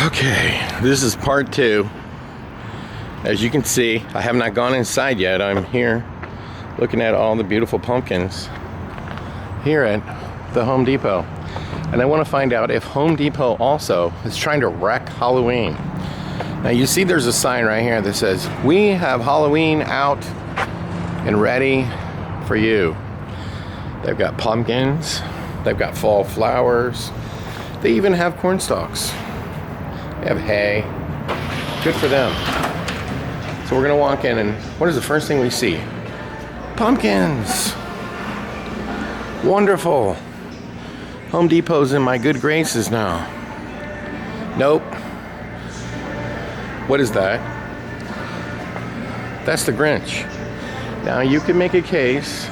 Okay, this is part two. As you can see, I have not gone inside yet. I'm here looking at all the beautiful pumpkins here at the Home Depot. And I want to find out if Home Depot also is trying to wreck Halloween. Now you see there's a sign right here that says, "We have Halloween out and ready for you." They've got pumpkins, they've got fall flowers, they even have corn stalks. They have hay. Good for them. So we're gonna walk in, and what is the first thing we see? Pumpkins. Wonderful. Home Depot's in my good graces now. Nope. What is that? That's the Grinch. Now you can make a case,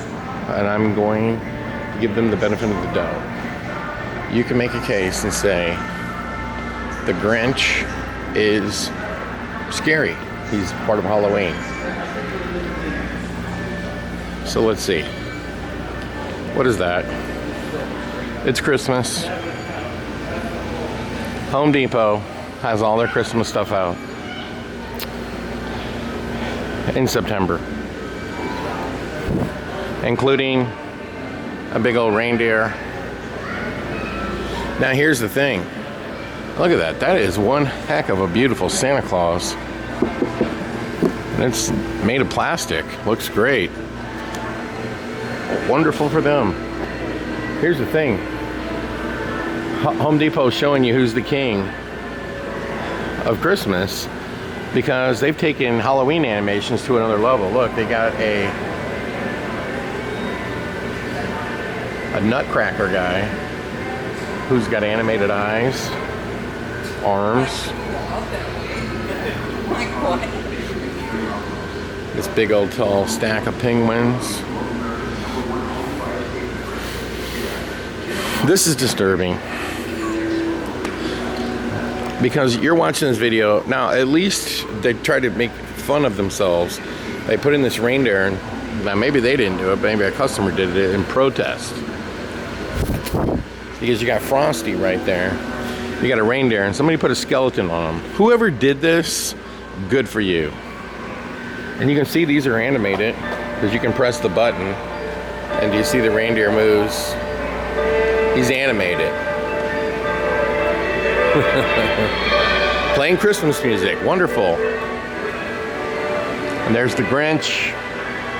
and I'm going to give them the benefit of the doubt. You can make a case and say the Grinch is scary. He's part of Halloween. So let's see. What is that? It's Christmas. Home Depot has all their Christmas stuff out in September, including a big old reindeer. Now here's the thing. Look at that. That is one heck of a beautiful Santa Claus. And it's made of plastic. Looks great. Wonderful for them. Here's the thing. Home Depot is showing you who's the king of Christmas, because they've taken Halloween animations to another level. Look, they got a Nutcracker guy who's got animated eyes, arms. This big old tall stack of penguins. This is disturbing, because you're watching this video now. At least they try to make fun of themselves. They put in this reindeer, and now maybe they didn't do it, but maybe a customer did it in protest, because you got Frosty right there, you got a reindeer, and somebody put a skeleton on him. Whoever did this, good for you. And you can see these are animated, because you can press the button and you see the reindeer moves. He's animated. Playing Christmas music. Wonderful. And there's the Grinch.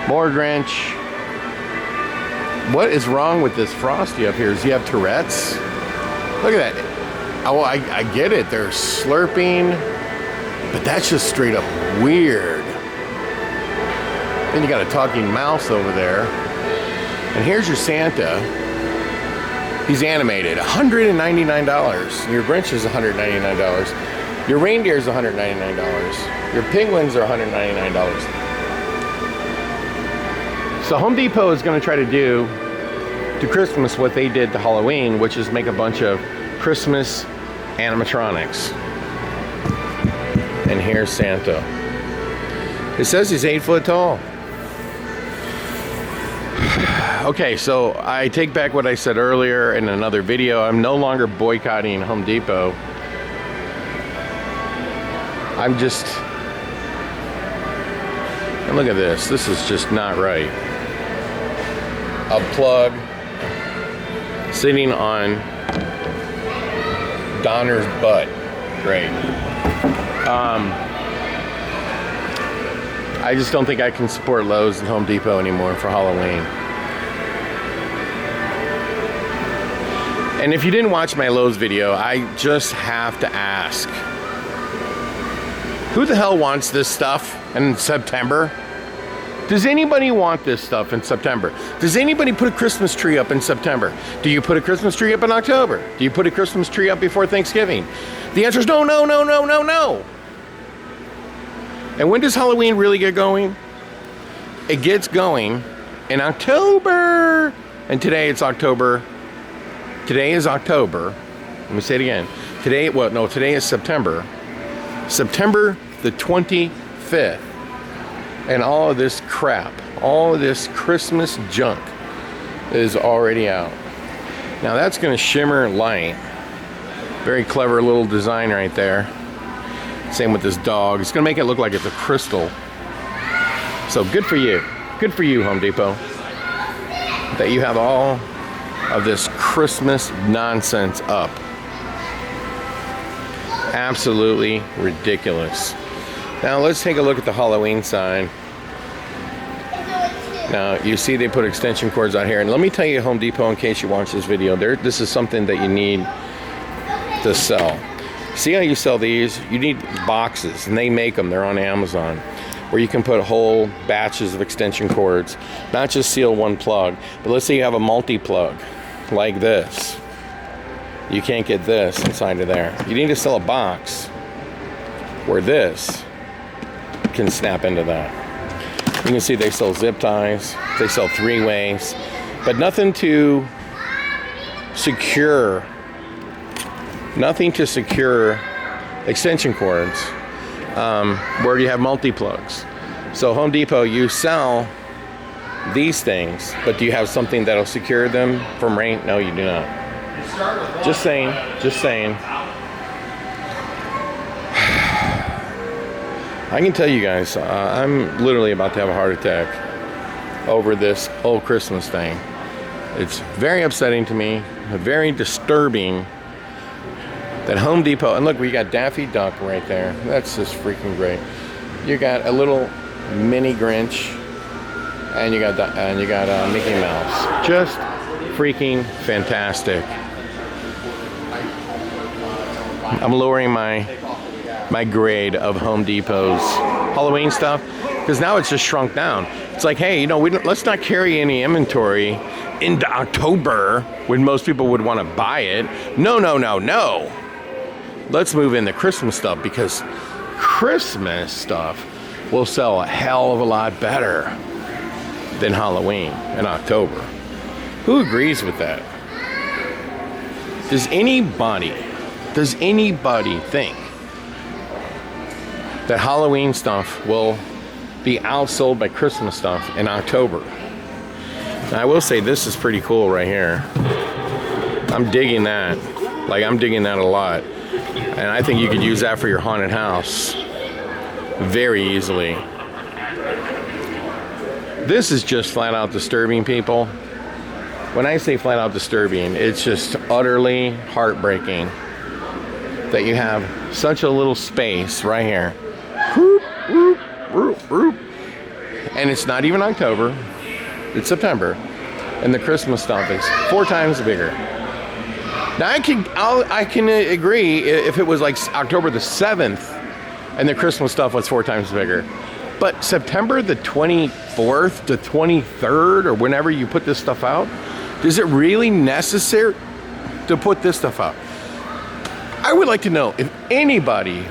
More Grinch. What is wrong with this Frosty up here? Does he have Tourette's? Look at that. Oh, I get it. They're slurping. But that's just straight up weird. Then you got a talking mouse over there. And here's your Santa. He's animated. $199. Your Grinch is $199. Your reindeer is $199. Your penguins are $199. So Home Depot is going to try to do to Christmas what they did to Halloween, which is make a bunch of Christmas animatronics. And here's Santa. It says he's 8 foot tall. Okay, so I take back what I said earlier in another video. I'm no longer boycotting Home Depot. I'm just... And look at this. This is just not right. A plug sitting on Donner's butt. Great. I just don't think I can support Lowe's and Home Depot anymore for Halloween. And if you didn't watch my Lowe's video, I just have to ask, who the hell wants this stuff in September? Does anybody want this stuff in September? Does anybody put a Christmas tree up in September? Do you put a Christmas tree up in October? Do you put a Christmas tree up before Thanksgiving? The answer is no, no, no, no, no, no. And when does Halloween really get going? It gets going in October. And today it's October. Today is October. Let me say it again. Today is September. September the 25th. And all of this crap, all of this Christmas junk is already out. Now that's going to shimmer light Very clever little design right there. Same with this dog. It's gonna make it look like it's a crystal. So good for you. Good for you, Home Depot. That you have all of this Christmas nonsense up. Absolutely ridiculous. Now let's take a look at the Halloween sign. Now you see they put extension cords out here, and let me tell you, Home Depot, in case you watch this video, this is something that you need to sell. See how you sell these? You need boxes, and they make them. They're on Amazon, where you can put whole batches of extension cords, not just seal one plug, but let's say you have a multi-plug like this. You can't get this inside of there. You need to sell a box where this can snap into that. You can see they sell zip ties, they sell 3-ways, but nothing to secure extension cords where you have multi-plugs. So Home Depot, you sell these things, but do you have something that'll secure them from rain? No, you do not. Just saying. I can tell you guys, I'm literally about to have a heart attack over this whole Christmas thing. It's very upsetting to me, very disturbing that Home Depot, and look, we got Daffy Duck right there. That's just freaking great. You got a little mini Grinch, and you got Mickey Mouse. Just freaking fantastic. I'm lowering my grade of Home Depot's Halloween stuff because now it's just shrunk down. It's like, hey, let's not carry any inventory into October when most people would want to buy it. No. Let's move in the Christmas stuff because Christmas stuff will sell a hell of a lot better than Halloween in October. Who agrees with that? Does anybody think that Halloween stuff will be outsold by Christmas stuff in October? Now, I will say this is pretty cool right here. I'm digging that. I'm digging that a lot. And I think you could use that for your haunted house very easily. This is just flat out disturbing, people. When I say flat out disturbing, it's just utterly heartbreaking that you have such a little space right here. And it's not even October, it's September, and the Christmas stuff is 4 times bigger. Now I can agree if it was like October the 7th and the Christmas stuff was 4 times bigger. But September the 24th to 23rd, or whenever you put this stuff out, is it really necessary to put this stuff out? I would like to know if anybody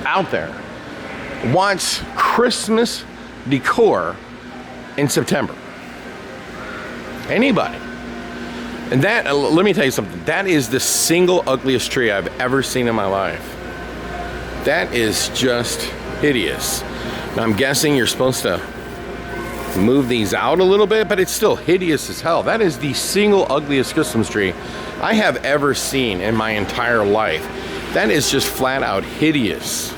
out there wants Christmas decor in September. Anybody. And that, let me tell you something, that is the single ugliest tree I've ever seen in my life. That is just hideous. Now, I'm guessing you're supposed to move these out a little bit, but it's still hideous as hell. That is the single ugliest Christmas tree I have ever seen in my entire life. That is just flat out hideous.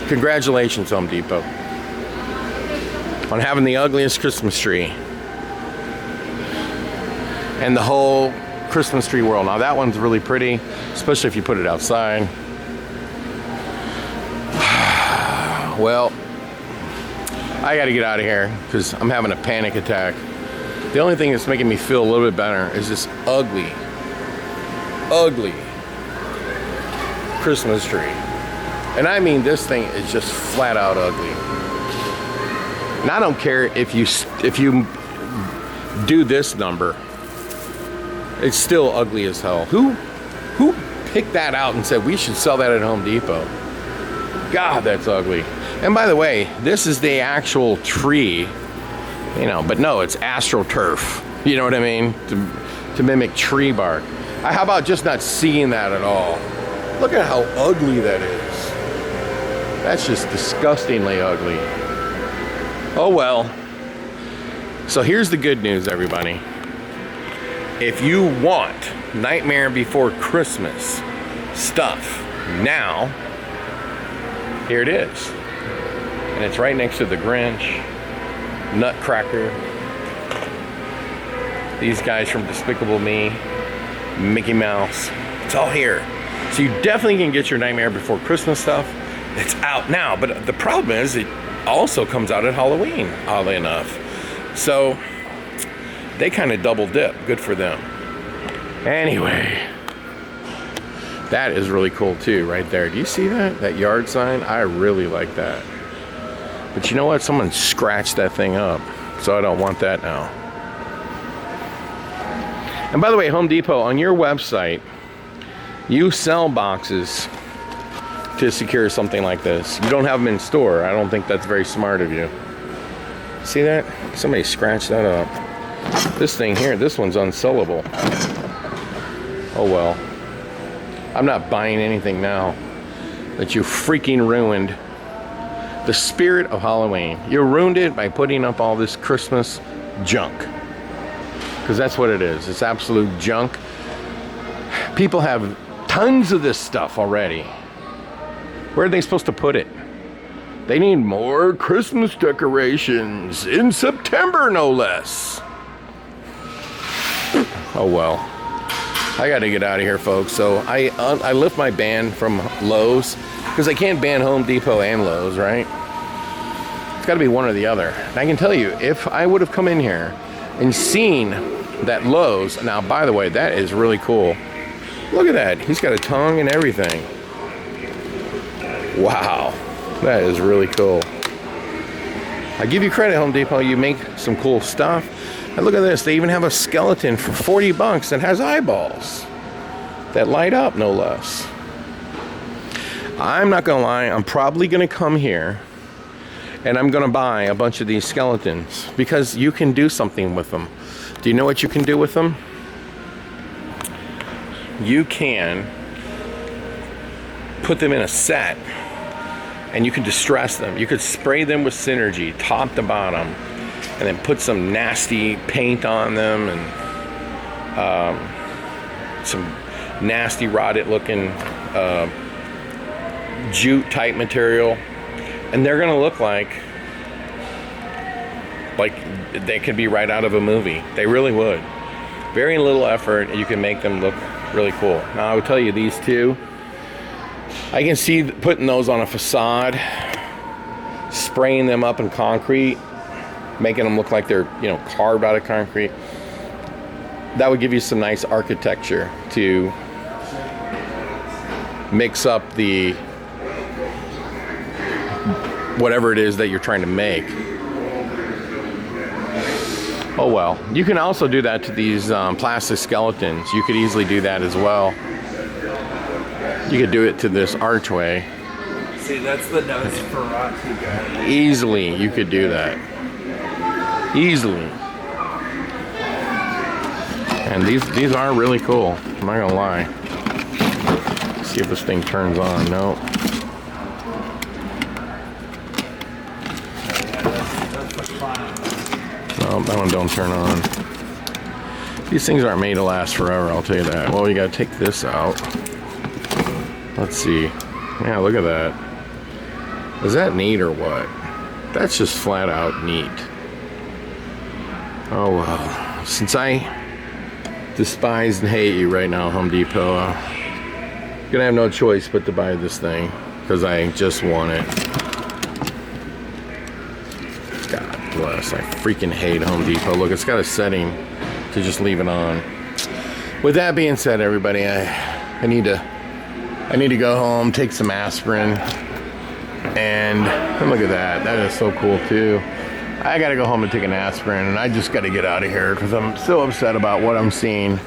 Congratulations, Home Depot, on having the ugliest Christmas tree and the whole Christmas tree world. Now that one's really pretty, especially if you put it outside. Well, I gotta get out of here because I'm having a panic attack. The only thing that's making me feel a little bit better is this ugly Christmas tree. And I mean, this thing is just flat out ugly. And I don't care if you do this number, it's still ugly as hell. Who picked that out and said we should sell that at Home Depot? God, that's ugly. And by the way, this is the actual tree, but no, it's AstroTurf. You know what I mean? To mimic tree bark. How about just not seeing that at all? Look at how ugly that is. That's just disgustingly ugly. Oh well. So here's the good news, everybody. if you want Nightmare Before Christmas stuff now, here it is. And it's right next to the Grinch, Nutcracker, these guys from Despicable Me, Mickey Mouse. It's all here. So you definitely can get your Nightmare Before Christmas stuff. It's out now, but the problem is it also comes out at Halloween, oddly enough. So they kind of double dip. Good for them. Anyway, that is really cool too, right there. Do you see that? That yard sign? I really like that. But you know what? Someone scratched that thing up, so I don't want that now. And by the way, Home Depot, on your website, you sell boxes to secure something like this. You don't have them in store. I don't think that's very smart of you. See that? Somebody scratched that up. This thing here, this one's unsellable. Oh well. I'm not buying anything now that you freaking ruined the spirit of Halloween. You ruined it by putting up all this Christmas junk. Because that's what it is. It's absolute junk. People have tons of this stuff already. Where are they supposed to put it? They need more Christmas decorations in September, no less. Oh well. I got to get out of here, folks. So I lift my ban from Lowe's because I can't ban Home Depot and Lowe's, right? It's got to be one or the other. And I can tell you, if I would have come in here and seen that Lowe's, now by the way, that is really cool. Look at that. He's got a tongue and everything. Wow, that is really cool. I give you credit, Home Depot. You make some cool stuff. And look at this. They even have a skeleton for 40 bucks that has eyeballs that light up, no less. I'm not going to lie. I'm probably going to come here and I'm going to buy a bunch of these skeletons because you can do something with them. Do you know what you can do with them? You can put them in a set and you can distress them. You could spray them with Synergy, top to bottom, and then put some nasty paint on them and some nasty rotted looking jute type material, and they're gonna look like they could be right out of a movie. They really would. Very little effort, and you can make them look really cool. Now I would tell you, these two, I can see putting those on a facade, spraying them up in concrete, making them look like they're, carved out of concrete. That would give you some nice architecture to mix up the whatever it is that you're trying to make. Oh well. You can also do that to these plastic skeletons. You could easily do that as well. You could do it to this archway. See, that's the Nosferatu guy. Easily, you could do that. Easily. And these are really cool. I'm not gonna lie. Let's see if this thing turns on. No. No, that one don't turn on. These things aren't made to last forever, I'll tell you that. Well, you gotta take this out. Let's see. Yeah, look at that. Is that neat or what? That's just flat out neat. Oh well. Since I despise and hate you right now, Home Depot, I'm gonna have no choice but to buy this thing because I just want it. God bless. I freaking hate Home Depot. Look, it's got a setting to just leave it on. With that being said, everybody, I need to go home, take some aspirin, and look at that. That is so cool too. I gotta go home and take an aspirin, and I just gotta get out of here because I'm so upset about what I'm seeing.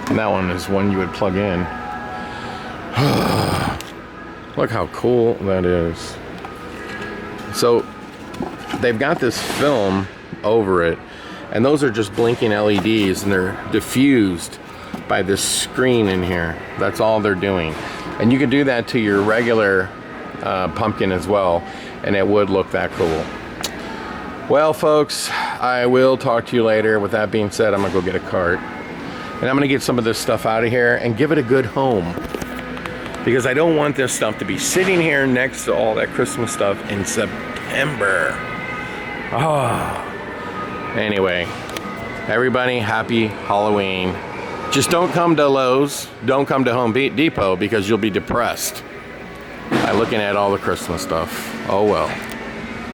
And that one is one you would plug in. Look how cool that is. So they've got this film over it, and those are just blinking LEDs, and they're diffused by this screen in here. That's all they're doing. And you can do that to your regular pumpkin as well, and it would look that cool. Well, folks, I will talk to you later. With that being said, I'm gonna go get a cart. And I'm gonna get some of this stuff out of here and give it a good home. Because I don't want this stuff to be sitting here next to all that Christmas stuff in September. Oh. Anyway, everybody, happy Halloween. Just don't come to Lowe's, don't come to Home Depot because you'll be depressed by looking at all the Christmas stuff. Oh well.